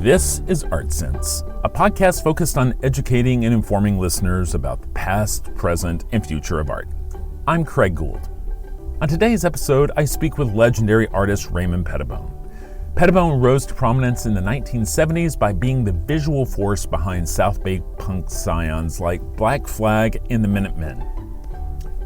This is Art Sense, a podcast focused on educating and informing listeners about the past, present, and future of art. I'm Craig Gould. On today's episode, I speak with legendary artist Raymond Pettibon. Pettibon rose to prominence in the 1970s by being the visual force behind South Bay punk scions like Black Flag and the Minutemen.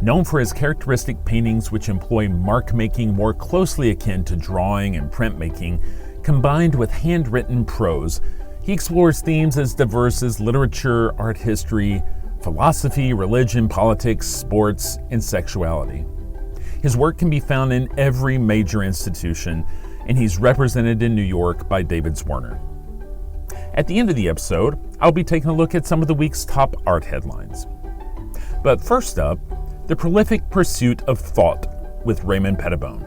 Known for his characteristic paintings which employ mark making more closely akin to drawing and printmaking, combined with handwritten prose, he explores themes as diverse as literature, art history, philosophy, religion, politics, sports, and sexuality. His work can be found in every major institution, and he's represented in New York by David Zwirner. At the end of the episode, I'll be taking a look at some of the week's top art headlines. But first up, the prolific pursuit of thought with Raymond Pettibon.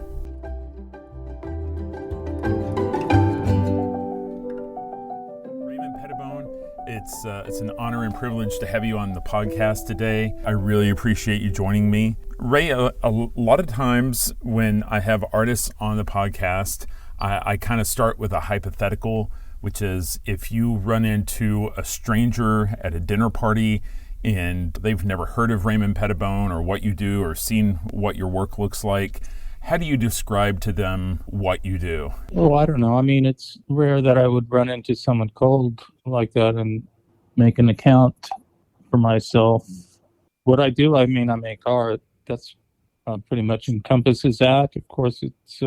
It's an honor and privilege to have you on the podcast today. I really appreciate you joining me. Ray, a lot of times when I have artists on the podcast, I kind of start with a hypothetical, which is if you run into a stranger at a dinner party and they've never heard of Raymond Pettibon or what you do or seen what your work looks like, how do you describe to them what you do? Oh, I don't know. I mean, it's rare that I would run into someone cold like that and make an account for myself. What I do, I mean, I make art. That's pretty much encompasses that. Of course, it's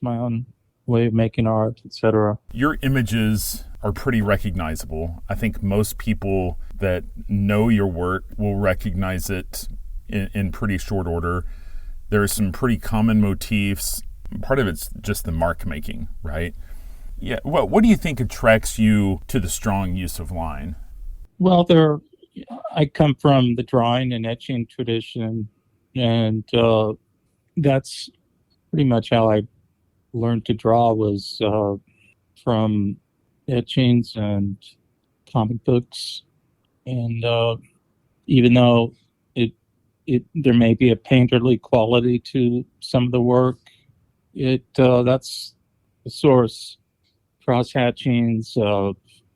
my own way of making art, etc. Your images are pretty recognizable. I think most people that know your work will recognize it in pretty short order. There are some pretty common motifs. Part of it's just the mark making, right? Yeah. Well, what do you think attracts you to the strong use of line? Well, I come from the drawing and etching tradition, and that's pretty much how I learned to draw was from etchings and comic books. And even though there may be a painterly quality to some of the work, that's the source. Cross-hatchings,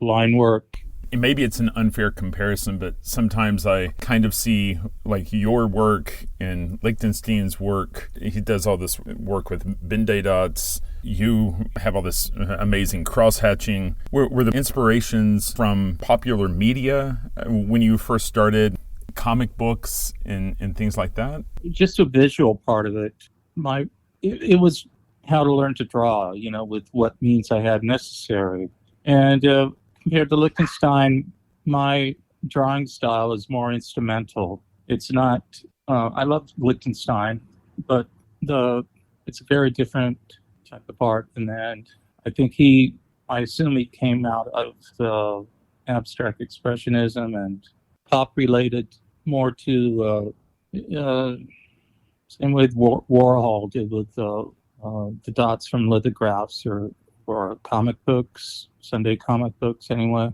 line work. Maybe it's an unfair comparison, but sometimes I kind of see like your work and Lichtenstein's work. He does all this work with Binde dots. You have all this amazing cross-hatching. Were the inspirations from popular media when you first started, comic books and things like that? Just a visual part of it. It was how to learn to draw, with what means I had necessary. And compared to Lichtenstein, my drawing style is more instrumental. It's not, I love Lichtenstein, but it's a very different type of art than that. I think I assume he came out of the abstract expressionism and pop related more to, same way Warhol did with the dots from lithographs or comic books, Sunday comic books anyway.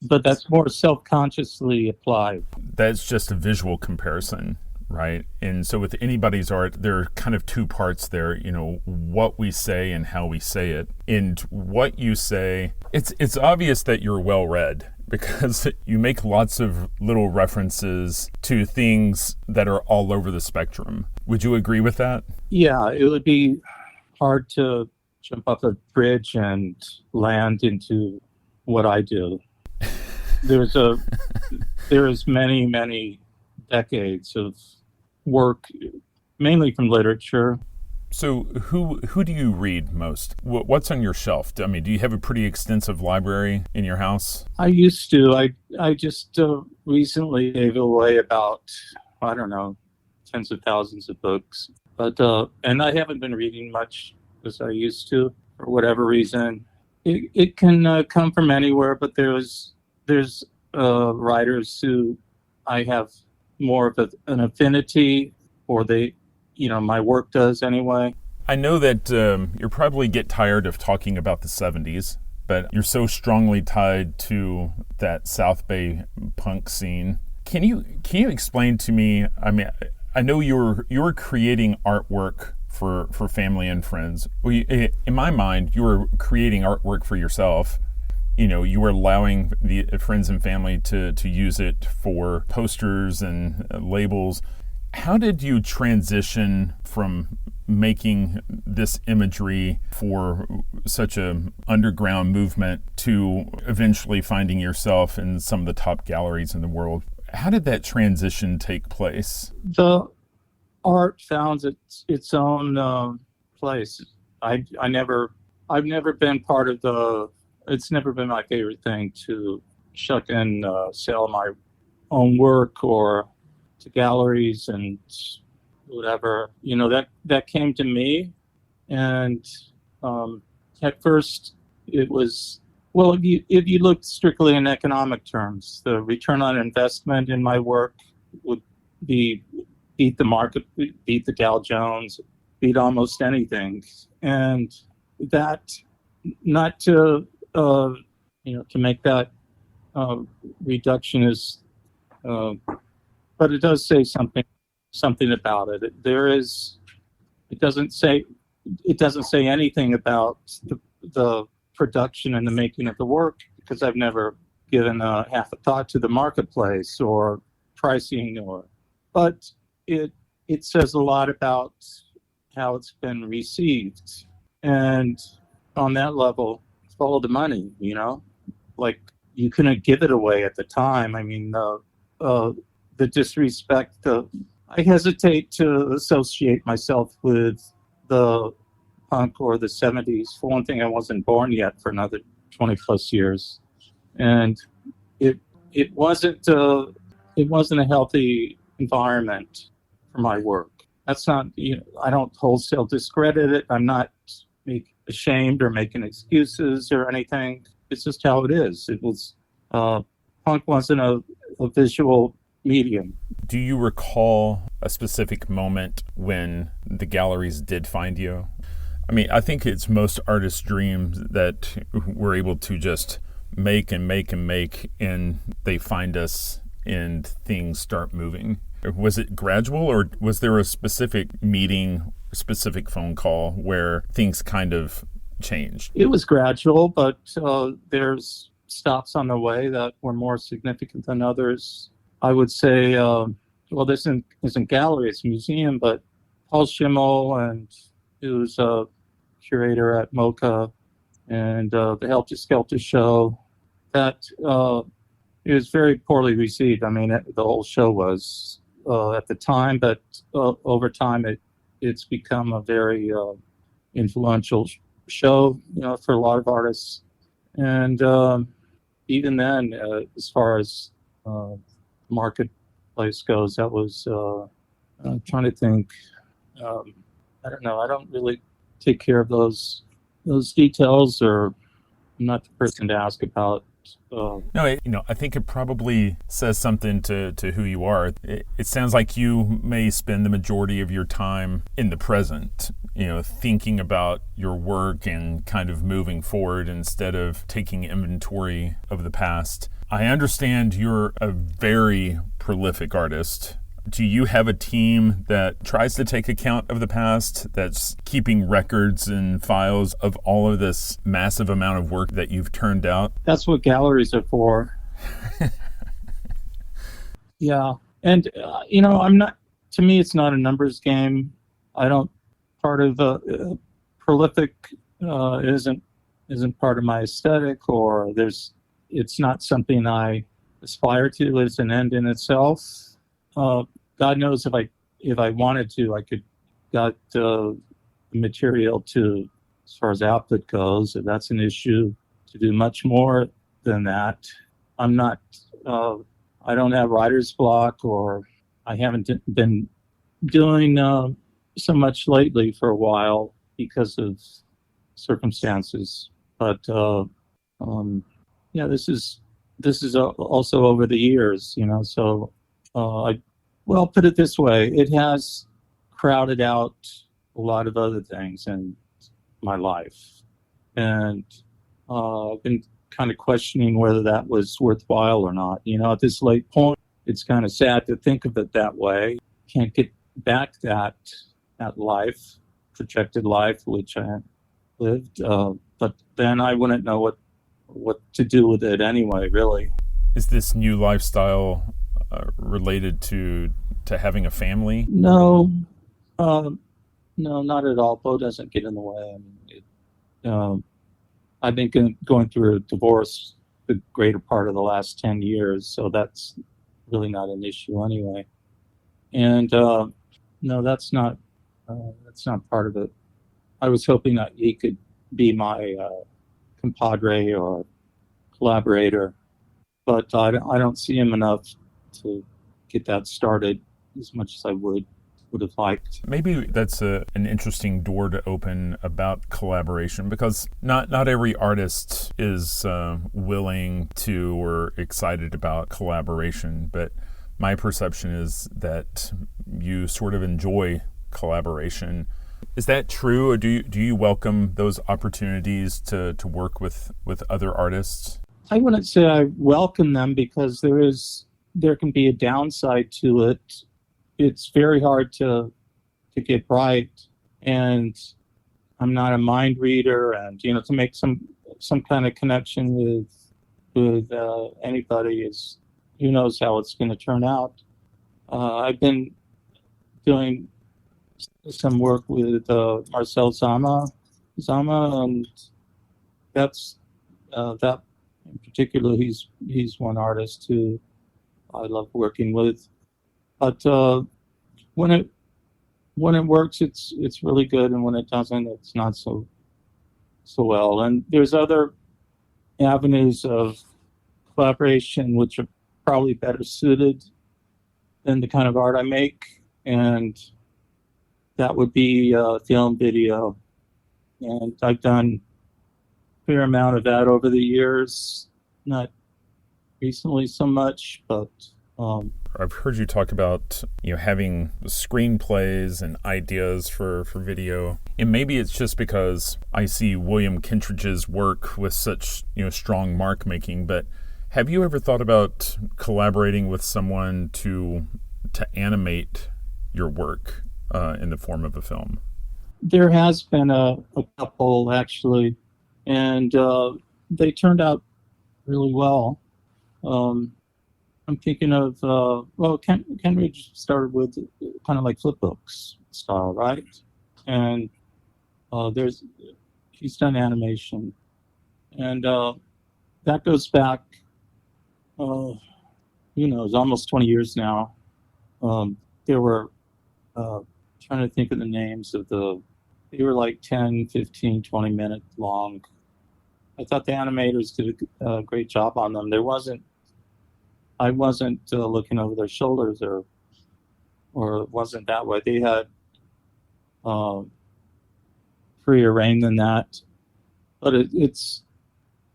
But that's more self-consciously applied. That's just a visual comparison, right? And so with anybody's art, there are kind of two parts there, what we say and how we say it. And what you say, it's obvious that you're well-read because you make lots of little references to things that are all over the spectrum. Would you agree with that? Yeah, it would be hard to jump off a bridge and land into what I do. There's many, many decades of work, mainly from literature. So who do you read most? What's on your shelf? I mean, do you have a pretty extensive library in your house? I used to. I just recently gave away about, I don't know, tens of thousands of books. But and I haven't been reading much as I used to for whatever reason. It can come from anywhere, but there's writers who I have more of an affinity, or my work does anyway. I know that you probably get tired of talking about the 70s, but you're so strongly tied to that South Bay punk scene. Can you explain to me? I mean, I know you're creating artwork for family and friends. In my mind, you were creating artwork for yourself, you were allowing the friends and family to use it for posters and labels. How did you transition from making this imagery for such a underground movement to eventually finding yourself in some of the top galleries in the world? How did that transition take place? The art found its own place. I've never been part of it's never been my favorite thing to shuck and sell my own work or to galleries and whatever. That came to me, and at first it was, well, if you look strictly in economic terms, the return on investment in my work would beat the market, beat the Dow Jones, beat almost anything. And that, not to to make that reductionist, but it does say something about it. It doesn't say anything about the production and the making of the work, because I've never given half a thought to the marketplace or pricing, but it says a lot about how it's been received. And on that level, follow the money, like you couldn't give it away at the time. I mean, the disrespect, I hesitate to associate myself with the punk or the 70s. For one thing, I wasn't born yet for another 20 plus years. And it wasn't a healthy environment for my work. That's not, I don't wholesale discredit it. I'm not ashamed or making excuses or anything. It's just how it is. It was, punk wasn't a visual medium. Do you recall a specific moment when the galleries did find you? I mean, I think it's most artists' dreams that we're able to just make and make and make, and they find us and things start moving. Was it gradual, or was there a specific meeting, specific phone call where things kind of changed? It was gradual, but there's stops on the way that were more significant than others. I would say, this isn't gallery, it's a museum, but Paul Schimmel, and who's a curator at MoCA, and the Helter Skelter show, that it was very poorly received. I mean, the whole show was at the time, but over time it's become a very influential show, for a lot of artists. And even then, as far as marketplace goes, that was, I'm trying to think, I don't know, I don't really take care of those details, or I'm not the person to ask about. No, I think it probably says something to who you are. It sounds like you may spend the majority of your time in the present, thinking about your work and kind of moving forward instead of taking inventory of the past. I understand you're a very prolific artist. Do you have a team that tries to take account of the past, that's keeping records and files of all of this massive amount of work that you've turned out? That's what galleries are for. Yeah. And, to me, it's not a numbers game. Part of prolific isn't part of my aesthetic, or it's not something I aspire to as an end in itself. God knows if I wanted to, I could got the material to, as far as output goes. If that's an issue, to do much more than that. I'm not. I don't have writer's block, or I haven't been doing so much lately for a while because of circumstances. But this is also over the years, So put it this way: it has crowded out a lot of other things in my life, and I've been kind of questioning whether that was worthwhile or not. At this late point, it's kind of sad to think of it that way. Can't get back that life, projected life, which I lived, but then I wouldn't know what to do with it anyway, really. Is this new lifestyle related to having a family? No, um, no, not at all. Bo doesn't get in the way. I mean, I've been going through a divorce the greater part of the last 10 years, so that's really not an issue anyway. And no, that's not part of it. I was hoping that he could be my compadre or collaborator, but I don't see him enough to get that started as much as I would have liked. Maybe that's an interesting door to open about collaboration, because not every artist is willing to or excited about collaboration, but my perception is that you sort of enjoy collaboration. Is that true, or do you welcome those opportunities to work with other artists? I wouldn't say I welcome them, because there can be a downside to it. It's very hard to get right, and I'm not a mind reader, and to make some kind of connection with anybody is, who knows how it's going to turn out. I've been doing some work with Marcel Zama, and that's that in particular. He's one artist who I love working with. But when it works, it's really good, and when it doesn't, it's not so well. And there's other avenues of collaboration which are probably better suited than the kind of art I make, and that would be film, video. And I've done a fair amount of that over the years. Not recently so much, but I've heard you talk about having screenplays and ideas for video, and maybe it's just because I see William Kentridge's work with such strong mark making. But have you ever thought about collaborating with someone to animate your work in the form of a film? There has been a couple, actually, and they turned out really well. I'm thinking of, Kentridge started with kind of like flipbooks style, right? And he's done animation. And that goes back, who knows, almost 20 years now. There were, trying to think of the names of they were like 10, 15, 20 minute long. I thought the animators did a great job on them. I wasn't looking over their shoulders, or it wasn't that way. They had freer reign than that. But it's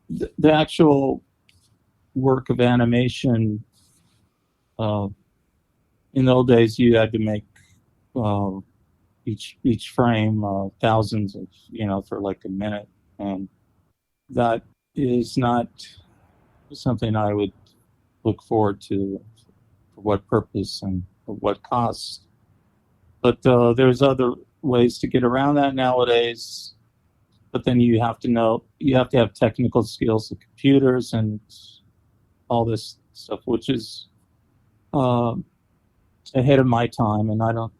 the actual work of animation. In the old days, you had to make each frame thousands of, for like a minute, and that is not something I would look forward to. For what purpose and for what cost? But there's other ways to get around that nowadays. But then you have to have technical skills of computers and all this stuff, which is ahead of my time, and I don't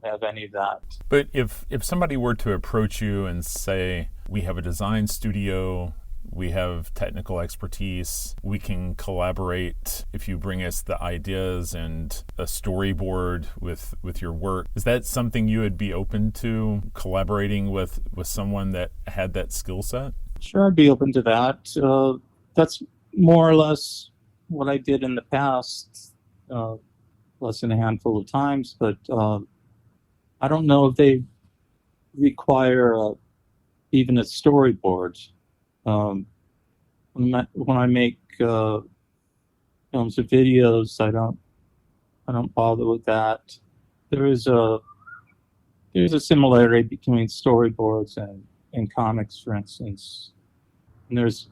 have any of that. But if somebody were to approach you and say, we have a design studio, we have technical expertise, we can collaborate if you bring us the ideas and a storyboard with your work, is that something you would be open to, collaborating with someone that had that skill set? Sure, I'd be open to that. That's more or less what I did in the past, less than a handful of times, but I don't know if they require even a storyboard. When I make films or videos, I don't bother with that. There's a similarity between storyboards and comics, for instance. And there's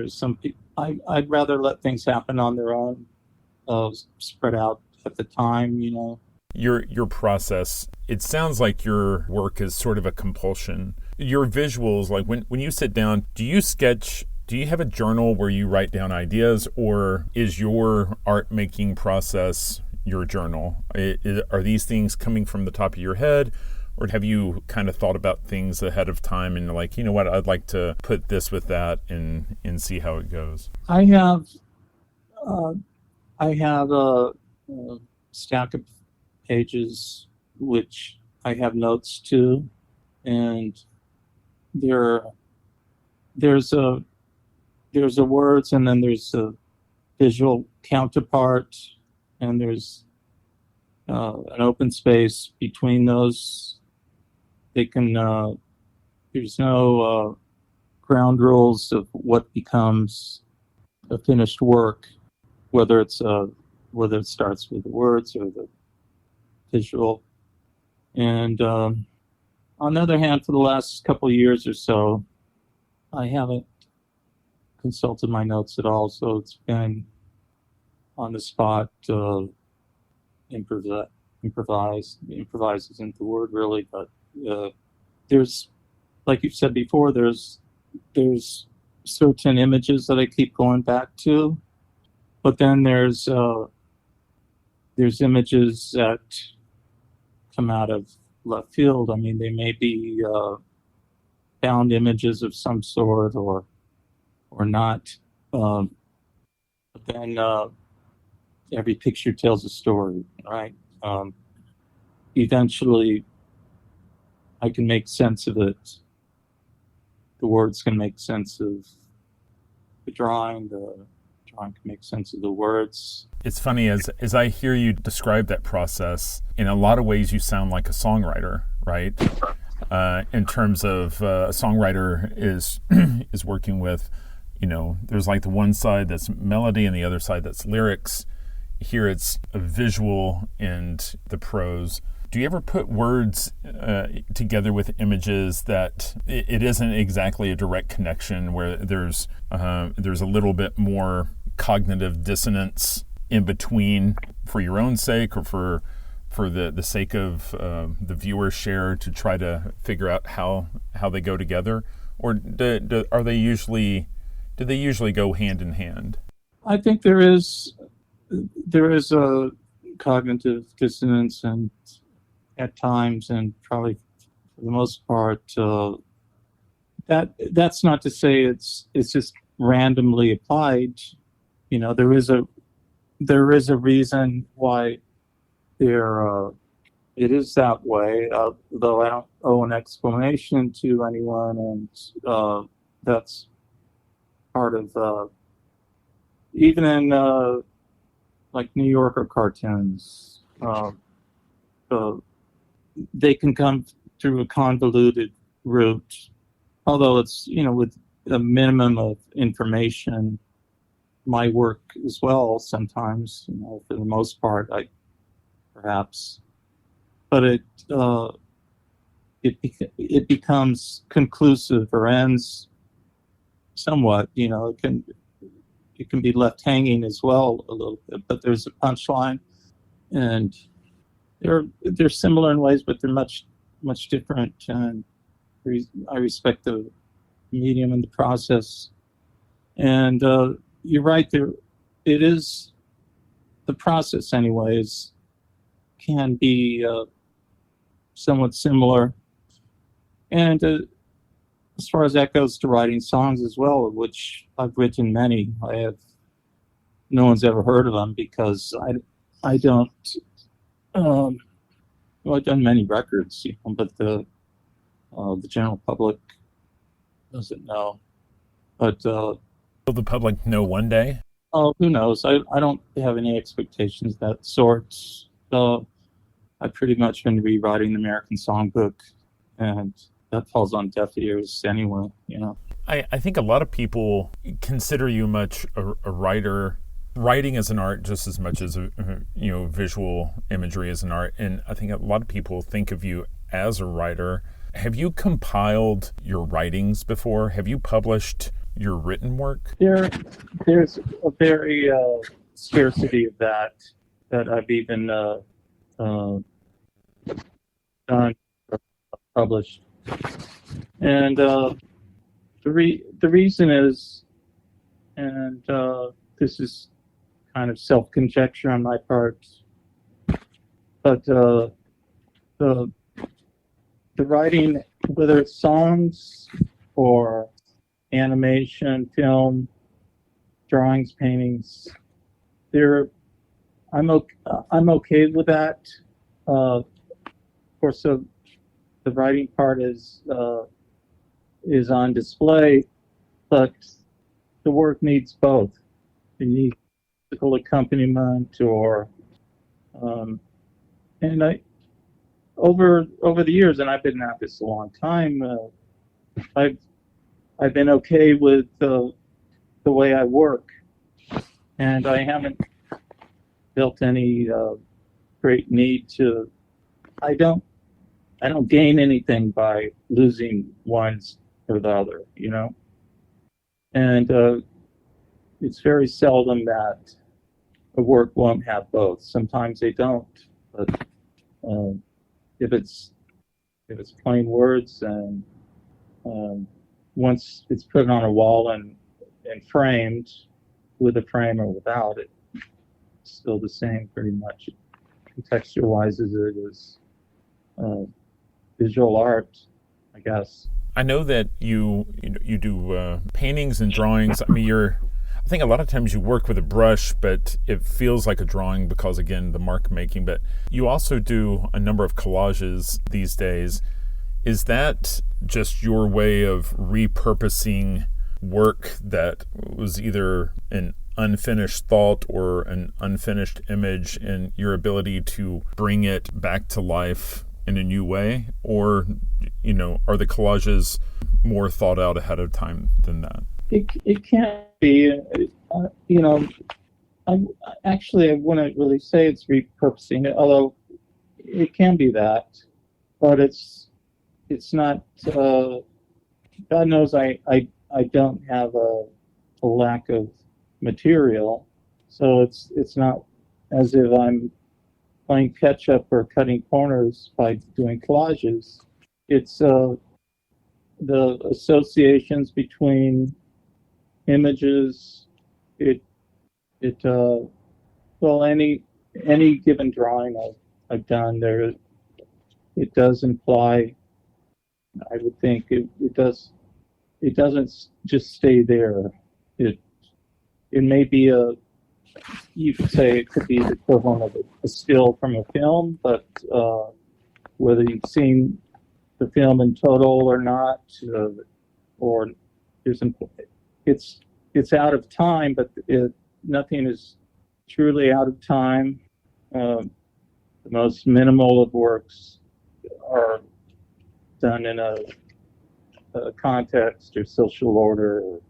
some people, I'd rather let things happen on their own, spread out at the time, Your process, it sounds like your work is sort of a compulsion. Your visuals, like when you sit down, do you sketch Do you have a journal where you write down ideas, or is your art making process your journal? Are these things coming from the top of your head, or have you kind of thought about things ahead of time and like, you know what, I'd like to put this with that and see how it goes? I have a stack of pages which I have notes to, and there's a words, and then there's a visual counterpart, and there's an open space between those. They can there's no ground rules of what becomes a finished work, whether it starts with the words or the visual. And on the other hand, for the last couple of years or so, I haven't consulted my notes at all, so it's been on the spot, improvise isn't the word really, but there's, like you said before, there's certain images that I keep going back to, but then there's images that come out of left field. I mean, they may be found images of some sort or not. But then every picture tells a story, right? Eventually, I can make sense of it. The words can make sense of the drawing. The drawing can make sense of the words. It's funny, as I hear you describe that process, in a lot of ways you sound like a songwriter, right? In terms of a songwriter is is working with, you know, there's like the one side that's melody and the other side that's lyrics. Here it's a visual and the prose. Do you ever put words together with images that it isn't exactly a direct connection, where there's a little bit more cognitive dissonance in between, for your own sake or for the sake of the viewer's share, to try to figure out how they go together? Or do they usually go hand in hand? I think there is a cognitive dissonance, and at times, and probably for the most part, that's not to say it's just randomly applied. You know, there is a reason why it is that way. Though I don't owe an explanation to anyone, and that's part of even in like New Yorker cartoons. They can come through a convoluted route, although it's, you know, with a minimum of information. My work as well sometimes, you know, for the most part, perhaps, but it becomes conclusive or ends somewhat. You know, it can be left hanging as well a little bit, but there's a punchline, and they're similar in ways, but they're much different. And I respect the medium and the process. And you're right, it is, the process anyways can be somewhat similar. And as far as that goes to writing songs as well, of which I've written many. No one's ever heard of them because I don't. Well, I've done many records, you know, but the general public doesn't know. But Will the public know one day? Oh, who knows? I don't have any expectations of that sort. So I've pretty much been rewriting the American Songbook, and that falls on deaf ears anyway, you know. I think a lot of people consider you much a writer, writing as an art just as much as visual imagery as an art. And I think a lot of people think of you as a writer. Have you compiled your writings before? Have you published your written work? There's a very scarcity of that I've even done, published. And the reason is and this is kind of self-conjecture on my part, but the writing, whether it's songs or animation, film, drawings, paintings, I'm okay with that. Of course, the writing part is on display, but the work needs both. It needs musical accompaniment, and over the years, and I've been at this a long time. I've been okay with the way I work, and I haven't built any great need to. I don't gain anything by losing one or the other, and it's very seldom that a work won't have both. Sometimes they don't, but if it's plain words, and once it's put on a wall and framed, with a frame or without it, it's still the same pretty much. Contextualizes it as visual art, I guess. I know that you do paintings and drawings. I mean, I think a lot of times you work with a brush, but it feels like a drawing because, again, the mark making. But you also do a number of collages these days. Is that just your way of repurposing work that was either an unfinished thought or an unfinished image, and your ability to bring it back to life in a new way? Or, are the collages more thought out ahead of time than that? It can't be. I wouldn't really say it's repurposing it, although it can be that. But it's not. God knows I don't have a lack of material, so it's not as if I'm playing catch up or cutting corners by doing collages. It's the associations between images. Well, any given drawing I've done there, it does imply. I would think it does. It doesn't just stay there. It may be you could say it could be the equivalent of a still from a film, but whether you've seen the film in total or not, or it's out of time, but nothing is truly out of time. The most minimal of works are done in a context or social order, or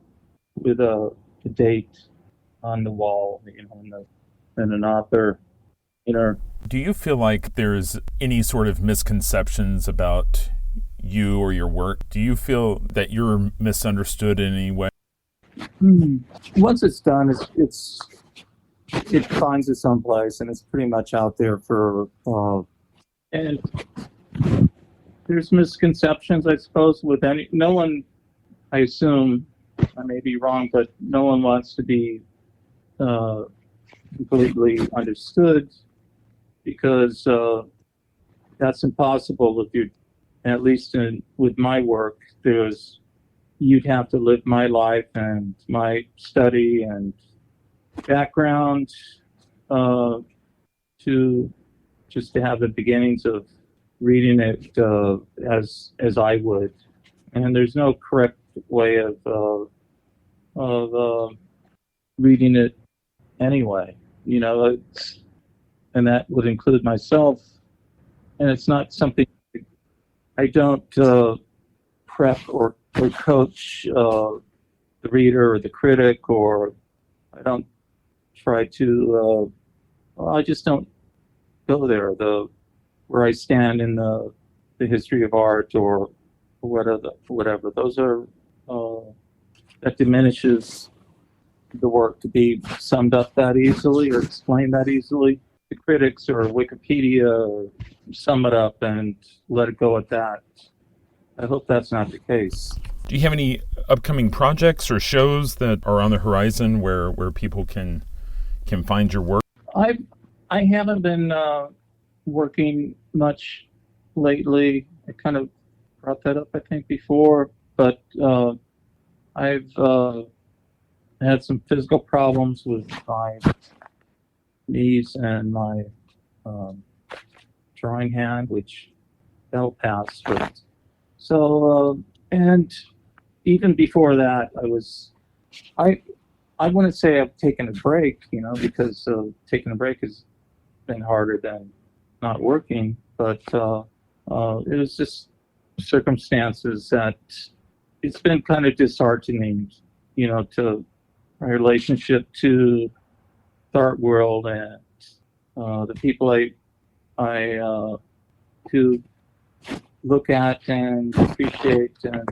with a date on the wall, and an author. Do you feel like there's any sort of misconceptions about you or your work? Do you feel that you're misunderstood in any way? Once it's done, it finds its own place, and it's pretty much out there for. And there's misconceptions, I suppose, with no one. I assume I may be wrong, but no one wants to be completely understood, because that's impossible. If you, at least with my work, you'd have to live my life and my study and background to have the beginnings of reading it as I would, and there's no correct way of reading it anyway. And that would include myself. And it's not something I don't prep or coach the reader or the critic, or I don't try to. I just don't go there. Where I stand in the history of art or whatever. Those are that diminishes the work to be summed up that easily or explained that easily. The critics or Wikipedia sum it up and let it go at that. I hope that's not the case. Do you have any upcoming projects or shows that are on the horizon where people can find your work? I haven't been working much lately. I kind of brought that up, I think, before, but I've had some physical problems with my knees and my drawing hand, which that'll pass. But and even before that, I wouldn't say I've taken a break, because taking a break has been harder than not working. But it was just circumstances that it's been kind of disheartening, to my relationship to the art world and the people I who look at and appreciate and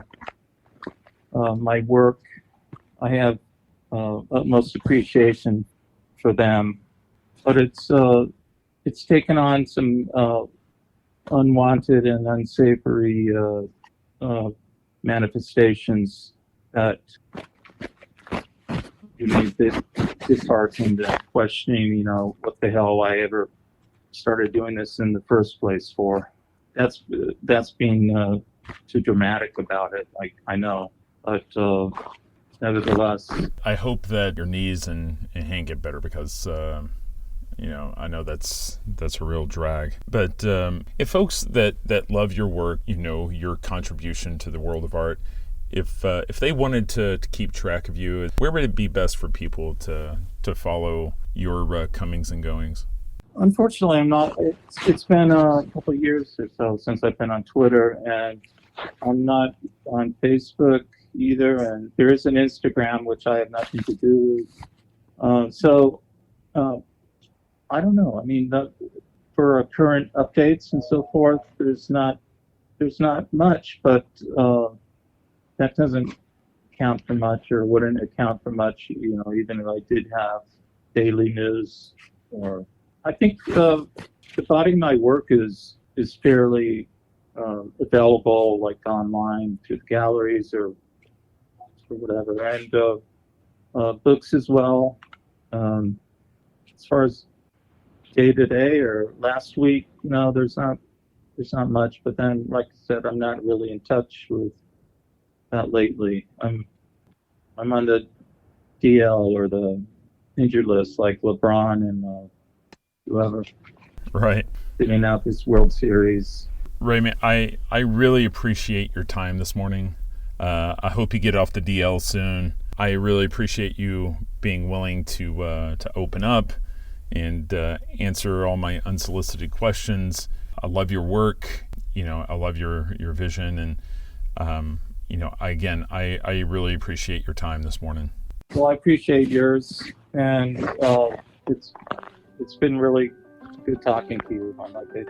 my work. I have utmost appreciation for them, but it's taken on some unwanted and unsavory manifestations that you need this disheartened and questioning, what the hell I ever started doing this in the first place for. That's being too dramatic about it. I know, but nevertheless, I hope that your knees and hand get better because I know that's a real drag. But if folks that love your work, your contribution to the world of art, if they wanted to keep track of you, where would it be best for people to follow your comings and goings? Unfortunately, I'm not. It's been a couple of years or so since I've been on Twitter, and I'm not on Facebook either. And there is an Instagram, which I have nothing to do with. I don't know. I mean, for current updates and so forth, there's not much, but that doesn't count for much, or wouldn't account for much. Even if I did have daily news, or I think the body of my work is fairly available, like online through the galleries or whatever, and books as well. As far as day to day or last week, there's not much. But then, like I said, I'm not really in touch with that lately. I'm on the DL or the injured list, like LeBron and whoever. Right. Sitting out this World Series. Raymond, I really appreciate your time this morning. I hope you get off the DL soon. I really appreciate you being willing to open up and answer all my unsolicited questions. I love your work. I love your vision, and again, I really appreciate your time this morning. Well, I appreciate yours, and it's been really good talking to you on my page.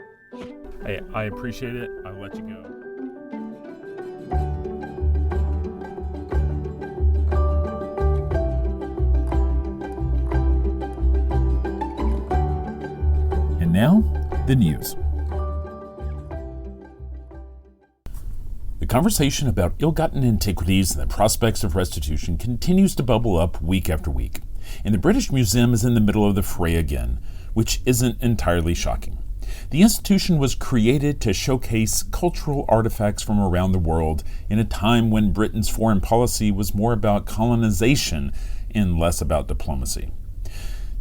I appreciate it. I'll let you go. And now, the news. The conversation about ill-gotten antiquities and the prospects of restitution continues to bubble up week after week. And the British Museum is in the middle of the fray again, which isn't entirely shocking. The institution was created to showcase cultural artifacts from around the world in a time when Britain's foreign policy was more about colonization and less about diplomacy.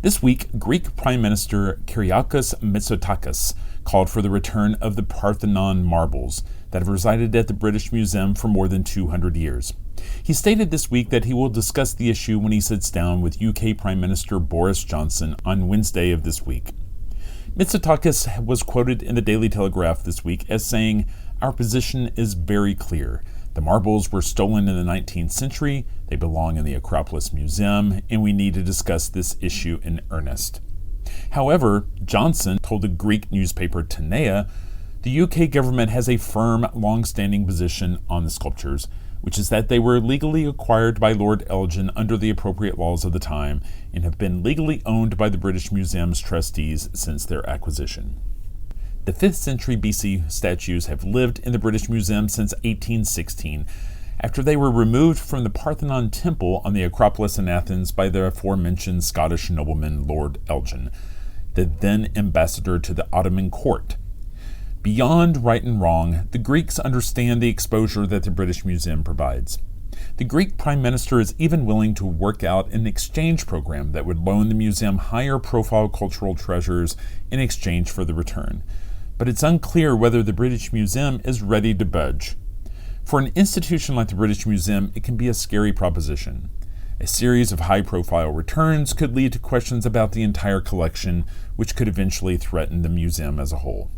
This week, Greek Prime Minister Kyriakos Mitsotakis called for the return of the Parthenon marbles that have resided at the British Museum for more than 200 years. He stated this week that he will discuss the issue when he sits down with UK Prime Minister Boris Johnson on Wednesday of this week. Mitsotakis was quoted in the Daily Telegraph this week as saying, "Our position is very clear. The marbles were stolen in the 19th century, they belong in the Acropolis Museum, and we need to discuss this issue in earnest." However, Johnson told the Greek newspaper Tanea the UK government has a firm, long-standing position on the sculptures, which is that they were legally acquired by Lord Elgin under the appropriate laws of the time and have been legally owned by the British Museum's trustees since their acquisition. The 5th century BC statues have lived in the British Museum since 1816, after they were removed from the Parthenon temple on the Acropolis in Athens by the aforementioned Scottish nobleman Lord Elgin, the then ambassador to the Ottoman court. Beyond right and wrong, the Greeks understand the exposure that the British Museum provides. The Greek Prime Minister is even willing to work out an exchange program that would loan the museum higher profile cultural treasures in exchange for the return. But it's unclear whether the British Museum is ready to budge. For an institution like the British Museum, it can be a scary proposition. A series of high-profile returns could lead to questions about the entire collection, which could eventually threaten the museum as a whole.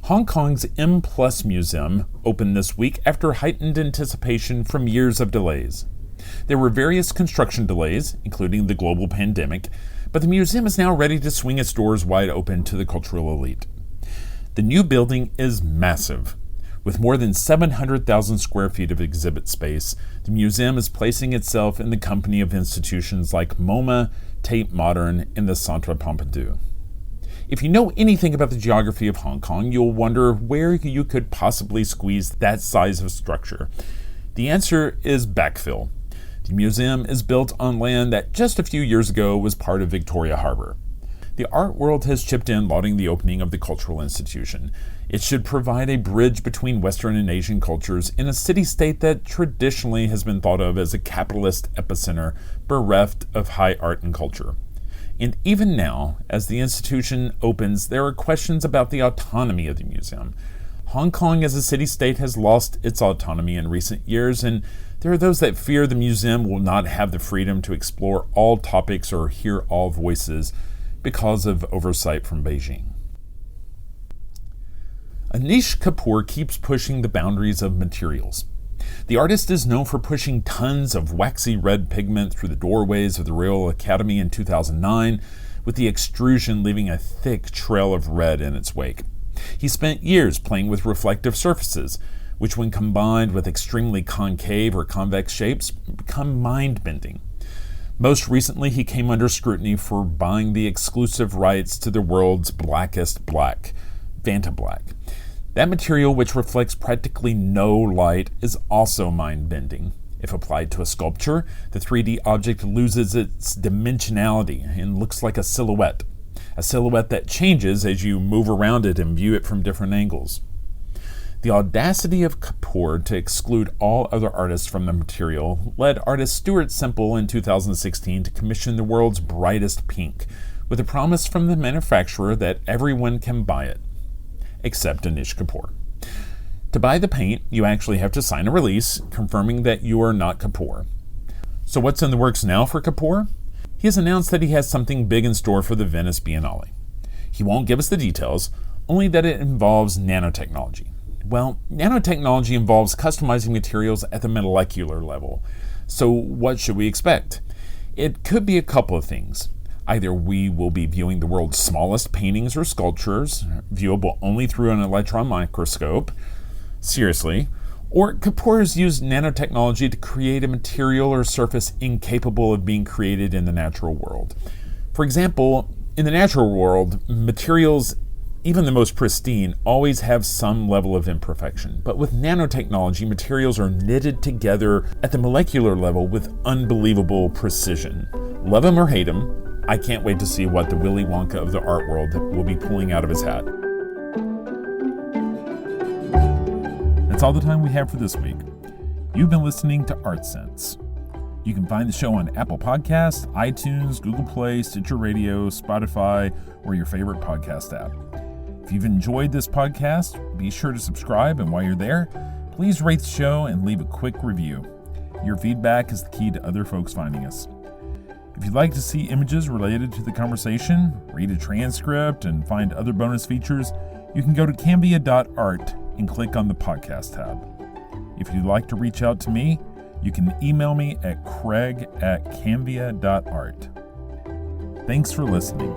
Hong Kong's M+ Museum opened this week after heightened anticipation from years of delays. There were various construction delays, including the global pandemic, but the museum is now ready to swing its doors wide open to the cultural elite. The new building is massive. With more than 700,000 square feet of exhibit space, the museum is placing itself in the company of institutions like MoMA, Tate Modern, and the Centre Pompidou. If you know anything about the geography of Hong Kong, you'll wonder where you could possibly squeeze that size of structure. The answer is backfill. The museum is built on land that just a few years ago was part of Victoria Harbour. The art world has chipped in lauding the opening of the cultural institution. It should provide a bridge between Western and Asian cultures in a city-state that traditionally has been thought of as a capitalist epicenter bereft of high art and culture. And even now, as the institution opens, there are questions about the autonomy of the museum. Hong Kong as a city-state has lost its autonomy in recent years, and there are those that fear the museum will not have the freedom to explore all topics or hear all voices because of oversight from Beijing. Anish Kapoor keeps pushing the boundaries of materials. The artist is known for pushing tons of waxy red pigment through the doorways of the Royal Academy in 2009, with the extrusion leaving a thick trail of red in its wake. He spent years playing with reflective surfaces, which when combined with extremely concave or convex shapes, become mind-bending. Most recently, he came under scrutiny for buying the exclusive rights to the world's blackest black, Vanta Black. That material, which reflects practically no light, is also mind-bending. If applied to a sculpture, the 3D object loses its dimensionality and looks like a silhouette that changes as you move around it and view it from different angles. The audacity of Kapoor to exclude all other artists from the material led artist Stuart Semple in 2016 to commission the world's brightest pink, with a promise from the manufacturer that everyone can buy it, except Anish Kapoor. To buy the paint, you actually have to sign a release confirming that you are not Kapoor. So what's in the works now for Kapoor? He has announced that he has something big in store for the Venice Biennale. He won't give us the details, only that it involves nanotechnology. Well, nanotechnology involves customizing materials at the molecular level. So what should we expect? It could be a couple of things. Either we will be viewing the world's smallest paintings or sculptures, viewable only through an electron microscope, seriously, or Kapoor has used nanotechnology to create a material or surface incapable of being created in the natural world. For example, in the natural world, materials, even the most pristine, always have some level of imperfection. But with nanotechnology, materials are knitted together at the molecular level with unbelievable precision. Love him or hate him, I can't wait to see what the Willy Wonka of the art world will be pulling out of his hat. That's all the time we have for this week. You've been listening to Art Sense. You can find the show on Apple Podcasts, iTunes, Google Play, Stitcher Radio, Spotify, or your favorite podcast app. If you've enjoyed this podcast, be sure to subscribe, and while you're there, please rate the show and leave a quick review. Your feedback is the key to other folks finding us. If you'd like to see images related to the conversation, read a transcript, and find other bonus features, you can go to cambia.art and click on the podcast tab. If you'd like to reach out to me, you can email me at craig@cambia.art. Thanks for listening.